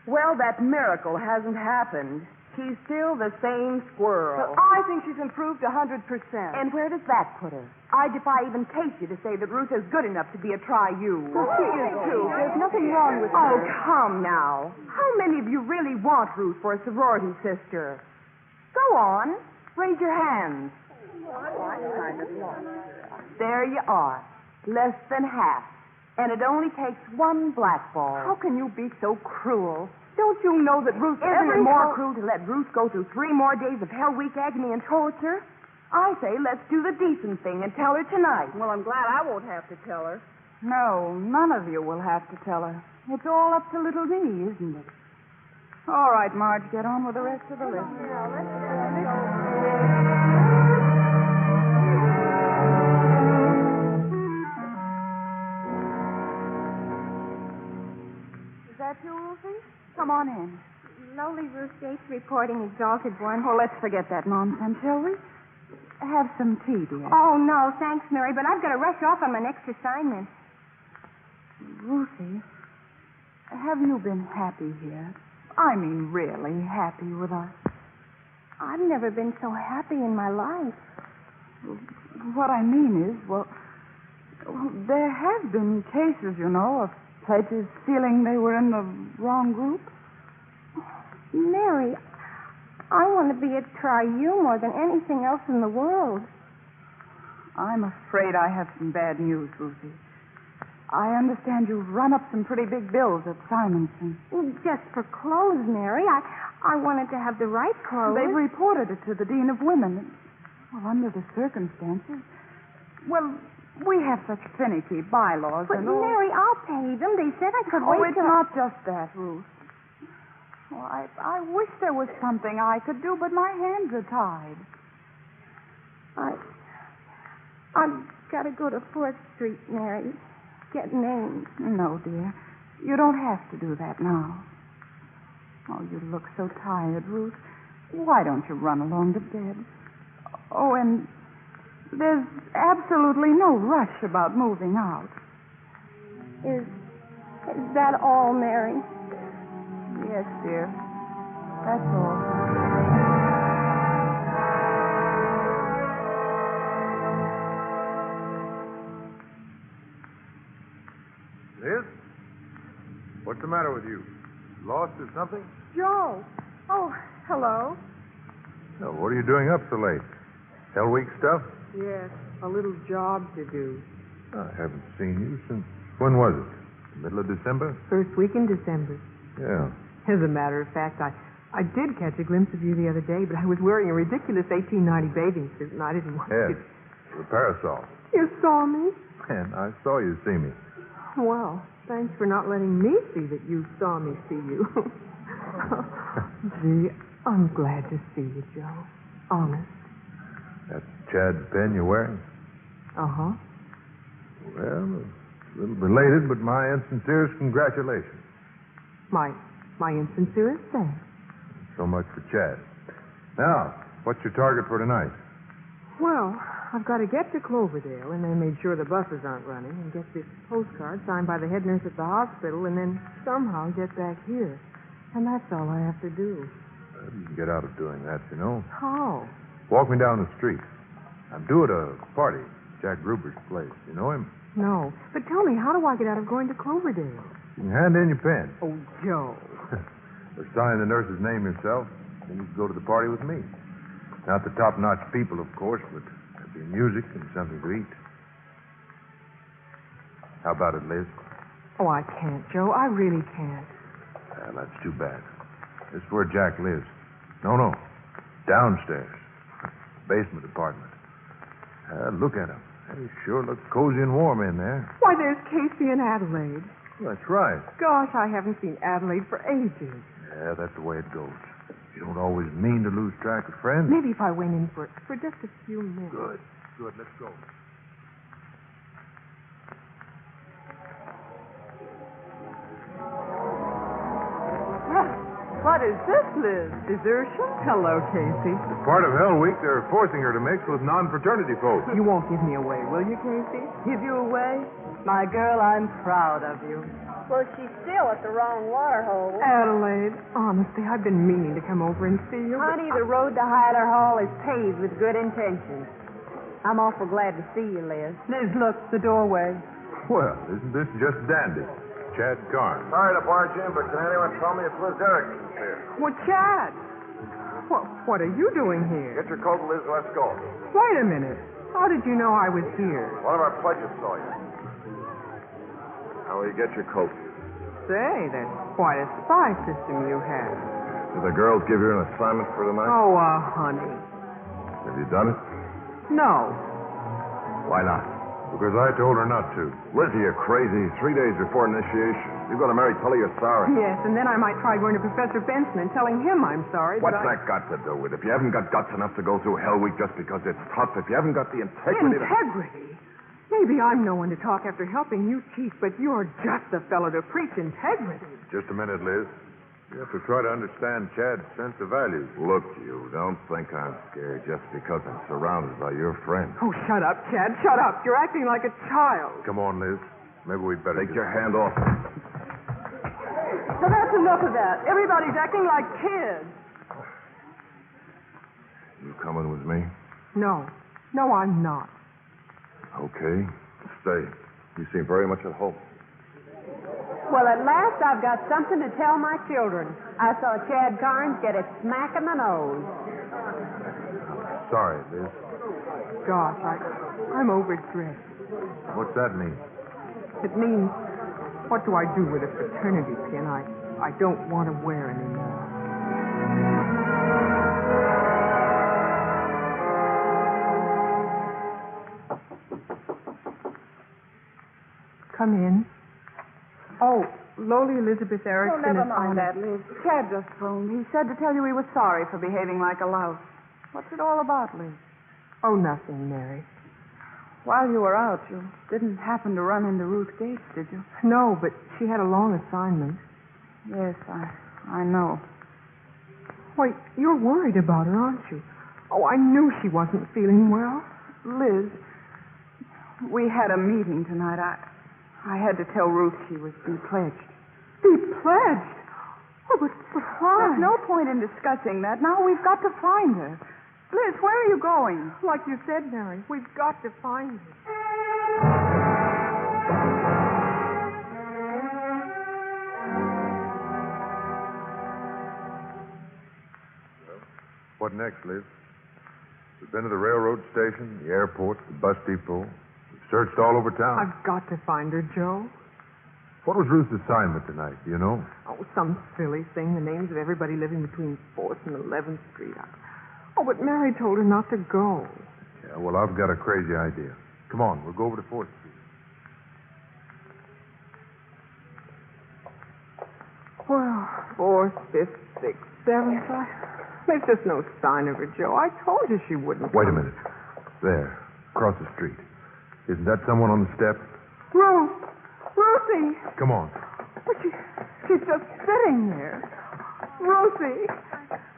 well, that miracle hasn't happened. She's still the same squirrel. But I think she's improved 100%. And where does that put her? I defy even Casey to say that Ruth is good enough to be a try-you. Well, she is, too. There's nothing wrong with her. Oh, come now. How many of you really want Ruth for a sorority sister? Go on. Raise your hands. There you are. Less than half. And it only takes one blackball. How can you be so cruel? Don't you know that Ruth... Isn't it more cruel to let Ruth go through 3 more days of hell week agony and torture? I say let's do the decent thing and tell her tonight. Well, I'm glad I won't have to tell her. No, none of you will have to tell her. It's all up to little me, isn't it? All right, Marge, get on with the rest of the list. Is that you, Wolfie? Come on in. Lowly Ruth Gates reporting exalted one. Well, let's forget that nonsense, shall we? Have some tea, dear. Oh, no, thanks, Mary, but I've got to rush off on my next assignment. Ruthie, have you been happy here? I mean, really happy with us? I've never been so happy in my life. What I mean is, well, there have been cases, you know, of pledges feeling they were in the wrong group. Mary, I want to be a try-you more than anything else in the world. I'm afraid I have some bad news, Ruthie. I understand you've run up some pretty big bills at Simonson. Just for clothes, Mary. I wanted to have the right clothes. They've reported it to the Dean of Women. Well, under the circumstances, well, we have such finicky bylaws But, and all. Mary, I'll pay them. They said I could wait Oh, it's till... not just that, Ruth. Well, I wish there was something I could do, but my hands are tied. I've got to go to 4th Street, Mary. Get names. No, dear. You don't have to do that now. Oh, you look so tired, Ruth. Why don't you run along to bed? Oh, and there's absolutely no rush about moving out. Is that all, Mary? Yes, dear. That's all. Liz? What's the matter with you? Lost or something? Joe. Oh, hello. No, what are you doing up so late? Hell week stuff? Yes, a little job to do. I haven't seen you since... When was it? The middle of December? First week in December. Yeah. As a matter of fact, I did catch a glimpse of you the other day, but I was wearing a ridiculous 1890 bathing suit, and I didn't want Yes. to... The parasol. You saw me? And I saw you see me. Well, thanks for not letting me see that you saw me see you. Gee, I'm glad to see you, Joe. Honest. That's Chad's pen you're wearing? Uh-huh. Well, a little belated, but my sincerest congratulations. My insincerest thanks. So much for Chad. Now, what's your target for tonight? Well, I've got to get to Cloverdale and then make sure the buses aren't running and get this postcard signed by the head nurse at the hospital and then somehow get back here. And that's all I have to do. Well, you can get out of doing that, you know. How? Walk me down the street. I'm due at a party, Jack Gruber's place. You know him? No. But tell me, how do I get out of going to Cloverdale? You can hand in your pen. Oh, Joe. Or sign the nurse's name yourself. Then you can go to the party with me. Not the top-notch people, of course, but there'll be music and something to eat. How about it, Liz? Oh, I can't, Joe. I really can't. Well, that's too bad. This is where Jack lives. No. Downstairs. Basement apartment. Look at him. They sure look cozy and warm in there. Why, there's Casey and Adelaide. Well, that's right. Gosh, I haven't seen Adelaide for ages. Yeah, that's the way it goes. You don't always mean to lose track of friends. Maybe if I went in for just a few minutes. Good. Let's go. What is this, Liz? Desertion? Hello, Casey. As part of Hell Week, they're forcing her to mix with non-fraternity folks. You won't give me away, will you, Casey? Give you away? My girl, I'm proud of you. Well, she's still at the wrong water hole. Adelaide, honestly, I've been meaning to come over and see you. Honey, the road to Hyder Hall is paved with good intentions. I'm awful glad to see you, Liz. Liz, look, the doorway. Well, isn't this just dandy? Chad Carn. Sorry to barge in, but can anyone tell me if Liz Erickson's here? Well, Chad, what are you doing here? Get your coat, Liz, let's go. Wait a minute. How did you know I was here? One of our pledges saw you. How will you get your coat? Say, that's quite a spy system you have. Did the girls give you an assignment for tonight? Oh, honey. Have you done it? No. Why not? Because I told her not to. Lizzie, you're crazy. 3 days before initiation. You've got to marry Tully, you're sorry. Yes, and then I might try going to Professor Benson and telling him I'm sorry. What's that got to do with it? If you haven't got guts enough to go through Hell Week just because it's tough, if you haven't got the integrity Integrity? Maybe I'm no one to talk after helping you, Chief, but you're just the fellow to preach integrity. Just a minute, Liz. You have to try to understand Chad's sense of values. Look, you don't think I'm scared just because I'm surrounded by your friends. Oh, shut up, Chad. Shut up. You're acting like a child. Come on, Liz. Maybe we'd better Take your hand off. So that's enough of that. Everybody's acting like kids. You coming with me? No. No, I'm not. Okay. Stay. You seem very much at home. Well, at last I've got something to tell my children. I saw Chad Carnes get a smack in the nose. Sorry, Liz. Gosh, I'm overdressed. What's that mean? It means, what do I do with a fraternity pin I don't want to wear anymore? Come in. Oh, Lowly Elizabeth Erickson never is mind on that, Liz. Chad just phoned. He said to tell you he was sorry for behaving like a louse. What's it all about, Liz? Oh, nothing, Mary. While you were out, you didn't happen to run into Ruth Gates, did you? No, but she had a long assignment. Yes, I know. Wait, you're worried about her, aren't you? Oh, I knew she wasn't feeling well. Liz, we had a meeting tonight. I had to tell Ruth she was de-pledged. De-pledged? Oh, but why? There's no point in discussing that. Now we've got to find her. Liz, where are you going? Like you said, Mary, we've got to find her. What next, Liz? We've been to the railroad station, the airport, the bus depot. We've searched all over town. I've got to find her, Joe. What was Ruth's assignment tonight, do you know? Oh, some silly thing, the names of everybody living between 4th and 11th Street. Oh, but Mary told her not to go. Yeah, well, I've got a crazy idea. Come on, we'll go over to 4th Street. Well, 4th, 5th, 6th, 7th. There's just no sign of her, Joe. I told you she wouldn't Wait a come. minute. There, across the street. Isn't that someone on the step? Ruthie! Come on. But she's just sitting there. Ruthie!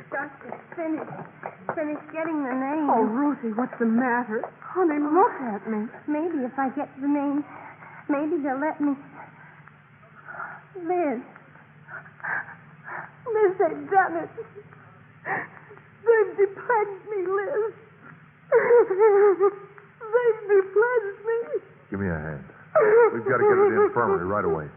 Just finished getting the name. Oh, Ruthie, what's the matter? Honey, look at me. Maybe if I get the name, maybe they'll let me. Liz, they've done it. They've de-pledged me, Liz. They've de-pledged me. Give me a hand. We've got to get to the infirmary right away.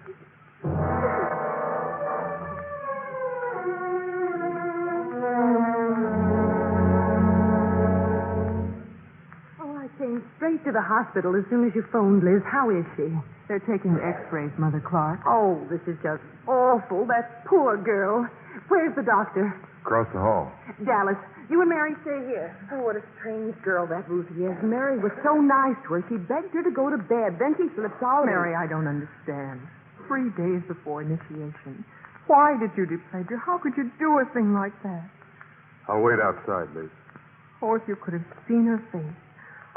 Came straight to the hospital as soon as you phoned, Liz. How is she? They're taking x-rays, Mother Clark. Oh, this is just awful. That poor girl. Where's the doctor? Across the hall. Dallas, you and Mary stay here. Oh, what a strange girl that Ruthie is. Mary was so nice to her. She begged her to go to bed. Then she slips out. Mary, I don't understand. 3 days before initiation. Why did you de-pledge her? How could you do a thing like that? I'll wait outside, Liz. Oh, if you could have seen her face.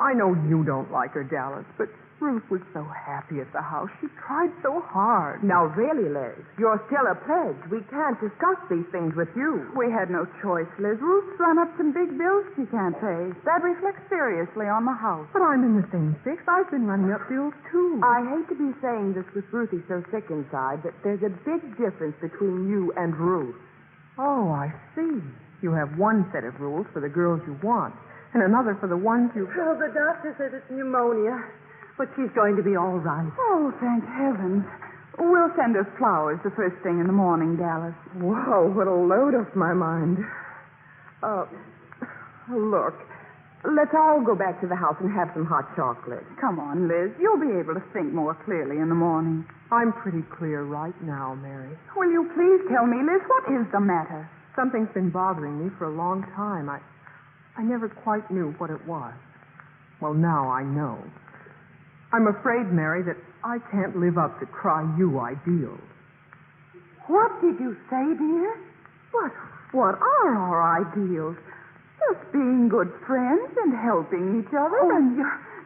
I know you don't like her, Dallas, but Ruth was so happy at the house. She tried so hard. Now, really, Liz, you're still a pledge. We can't discuss these things with you. We had no choice, Liz. Ruth's run up some big bills she can't pay. That reflects seriously on the house. But I'm in the same fix. I've been running up bills, too. I hate to be saying this with Ruthie so sick inside, but there's a big difference between you and Ruth. Oh, I see. You have one set of rules for the girls you want, and another for the ones you... Well, the doctor says it's pneumonia, but she's going to be all right. Oh, thank heavens. We'll send her flowers the first thing in the morning, Dallas. Whoa, what a load off my mind. Look, let's all go back to the house and have some hot chocolate. Come on, Liz. You'll be able to think more clearly in the morning. I'm pretty clear right now, Mary. Will you please tell me, Liz, what is the matter? Something's been bothering me for a long time. I never quite knew what it was. Well, now I know. I'm afraid, Mary, that I can't live up to try-you ideals. What did you say, dear? What are our ideals? Just being good friends and helping each other. Oh, and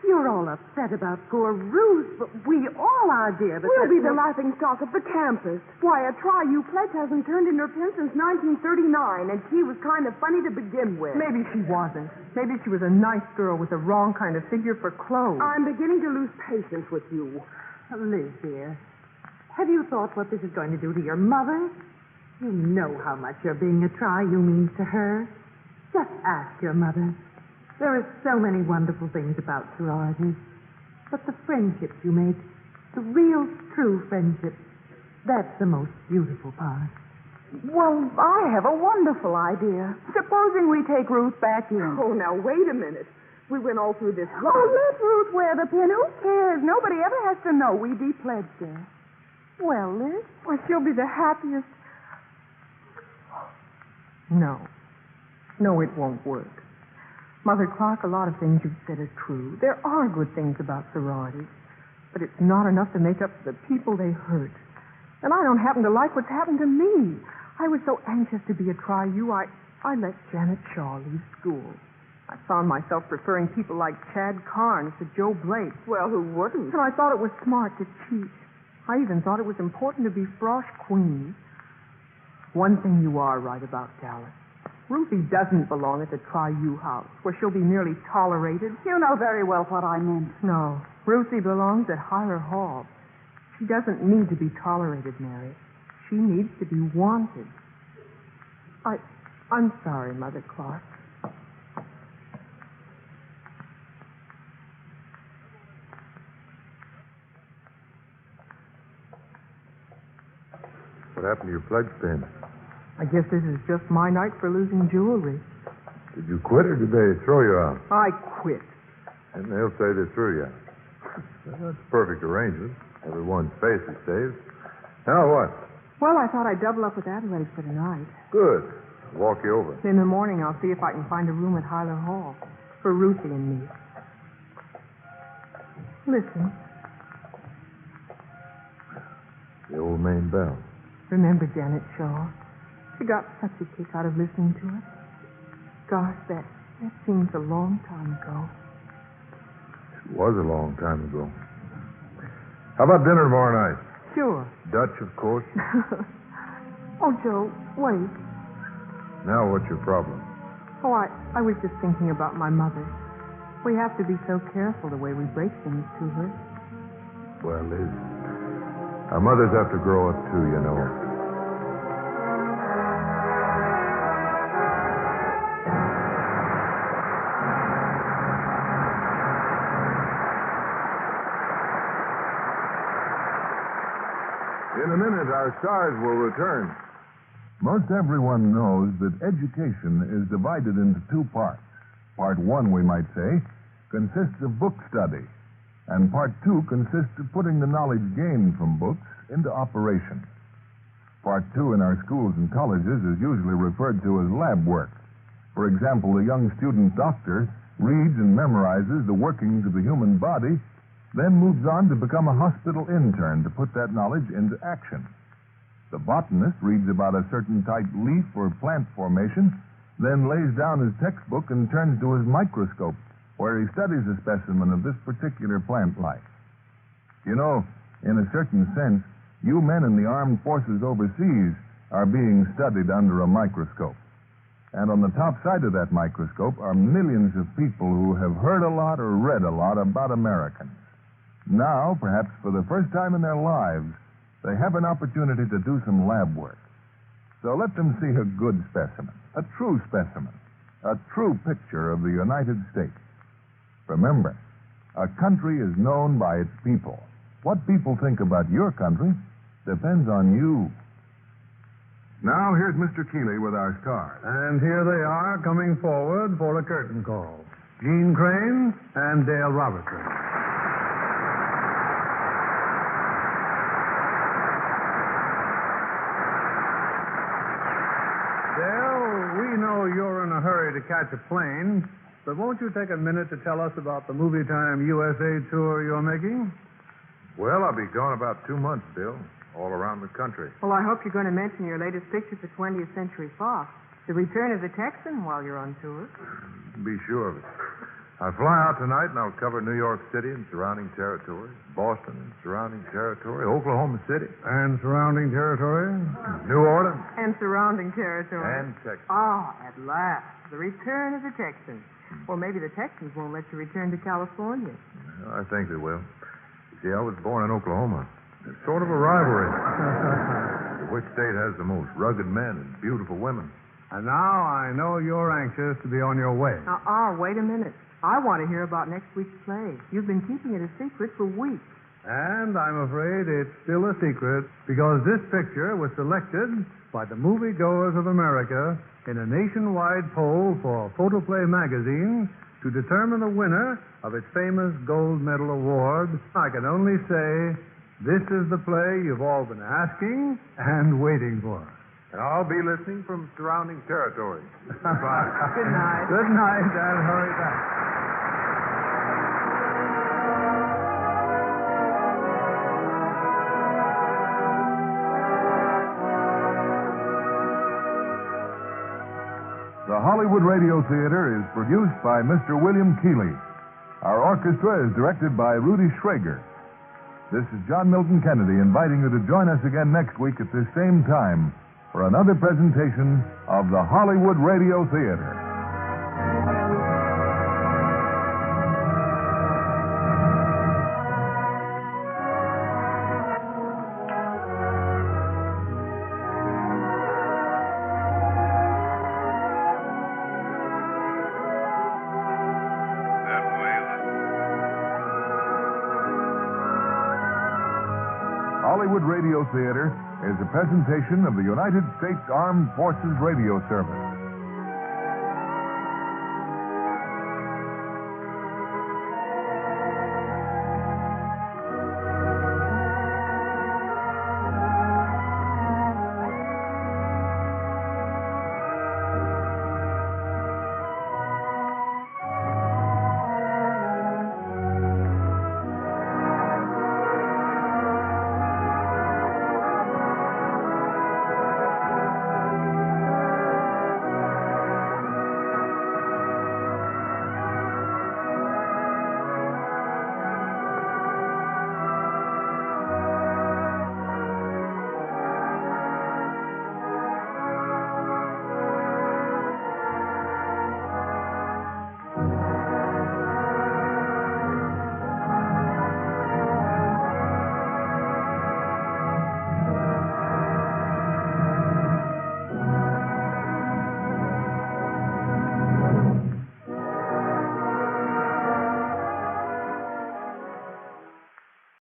you're all upset about poor Ruth, but we all are, dear. But we'll be the laughing stock of the campus. Why, a try-you pledge hasn't turned in her pen since 1939, and she was kind of funny to begin with. Maybe she wasn't. Maybe she was a nice girl with the wrong kind of figure for clothes. I'm beginning to lose patience with you. Liz, dear, have you thought what this is going to do to your mother? You know how much your being a try-you means to her. Just ask your mother. There are so many wonderful things about sororities. But the friendships you make, the real, true friendships, that's the most beautiful part. Well, I have a wonderful idea. Supposing we take Ruth back in. Oh, now, wait a minute. We went all through this. Oh, let Ruth wear the pin. Who cares? Nobody ever has to know we de-pledged her. Well, Liz, she'll be the happiest. No, it won't work. Mother Clark, a lot of things you've said are true. There are good things about sororities, but it's not enough to make up for the people they hurt. And I don't happen to like what's happened to me. I was so anxious to be a try-you, I let Janet Shaw leave school. I found myself preferring people like Chad Carnes to Joe Blake. Well, who wouldn't? And I thought it was smart to cheat. I even thought it was important to be frosh queen. One thing you are right about, Dallas. Ruthie doesn't belong at the try-you house, where she'll be merely tolerated. You know very well what I meant. No, Ruthie belongs at Hyler Hall. She doesn't need to be tolerated, Mary. She needs to be wanted. I'm sorry, Mother Clark. What happened to your pledge pin? I guess this is just my night for losing jewelry. Did you quit or did they throw you out? I quit. And they'll say they threw you out. Well, that's a perfect arrangement. Everyone's face is saved. Now what? Well, I thought I'd double up with Adelaide for tonight. Good. I'll walk you over. In the morning, I'll see if I can find a room at Hyler Hall for Ruthie and me. Listen. The old main bell. Remember Janet Shaw? She got such a kick out of listening to it. Gosh, that seems a long time ago. It was a long time ago. How about dinner tomorrow night? Sure. Dutch, of course. Oh, Joe, wait. Now what's your problem? Oh, I was just thinking about my mother. We have to be so careful the way we break things to her. Well, Liz, our mothers have to grow up too, you know. In a minute, our stars will return. Most everyone knows that education is divided into two parts. Part one, we might say, consists of book study, and part two consists of putting the knowledge gained from books into operation. Part two in our schools and colleges is usually referred to as lab work. For example, the young student doctor reads and memorizes the workings of the human body, then moves on to become a hospital intern to put that knowledge into action. The botanist reads about a certain type leaf or plant formation, then lays down his textbook and turns to his microscope where he studies a specimen of this particular plant life. You know, in a certain sense, you men in the armed forces overseas are being studied under a microscope. And on the top side of that microscope are millions of people who have heard a lot or read a lot about Americans. Now, perhaps for the first time in their lives, they have an opportunity to do some lab work. So let them see a good specimen, a true picture of the United States. Remember, a country is known by its people. What people think about your country depends on you. Now, here's Mr. Keeley with our stars. And here they are coming forward for a curtain call. Gene Crane and Dale Robertson. Dale, we know you're in a hurry to catch a plane, but won't you take a minute to tell us about the Movie Time USA tour you're making? Well, I'll be gone about 2 months, Bill, all around the country. Well, I hope you're going to mention your latest picture for 20th Century Fox, The Return of the Texan, while you're on tour. Be sure of it. I fly out tonight, and I'll cover New York City and surrounding territory, Boston and surrounding territory, Oklahoma City. And surrounding territory? New Orleans. And surrounding territory. And Texas. Ah, at last. The Return of the Texan. Well, maybe the Texans won't let you return to California. I think they will. See, I was born in Oklahoma. It's sort of a rivalry. Which state has the most rugged men and beautiful women? And now I know you're anxious to be on your way. Wait a minute. I want to hear about next week's play. You've been keeping it a secret for weeks. And I'm afraid it's still a secret because this picture was selected by the moviegoers of America in a nationwide poll for Photoplay magazine to determine the winner of its famous gold medal award. I can only say this is the play you've all been asking and waiting for. And I'll be listening from surrounding territory. Goodbye. Good night. Good night, and hurry back. The Hollywood Radio Theater is produced by Mr. William Keeley. Our orchestra is directed by Rudy Schrager. This is John Milton Kennedy inviting you to join us again next week at this same time for another presentation of the Hollywood Radio Theater. Hollywood Radio Theater is a presentation of the United States Armed Forces Radio Service.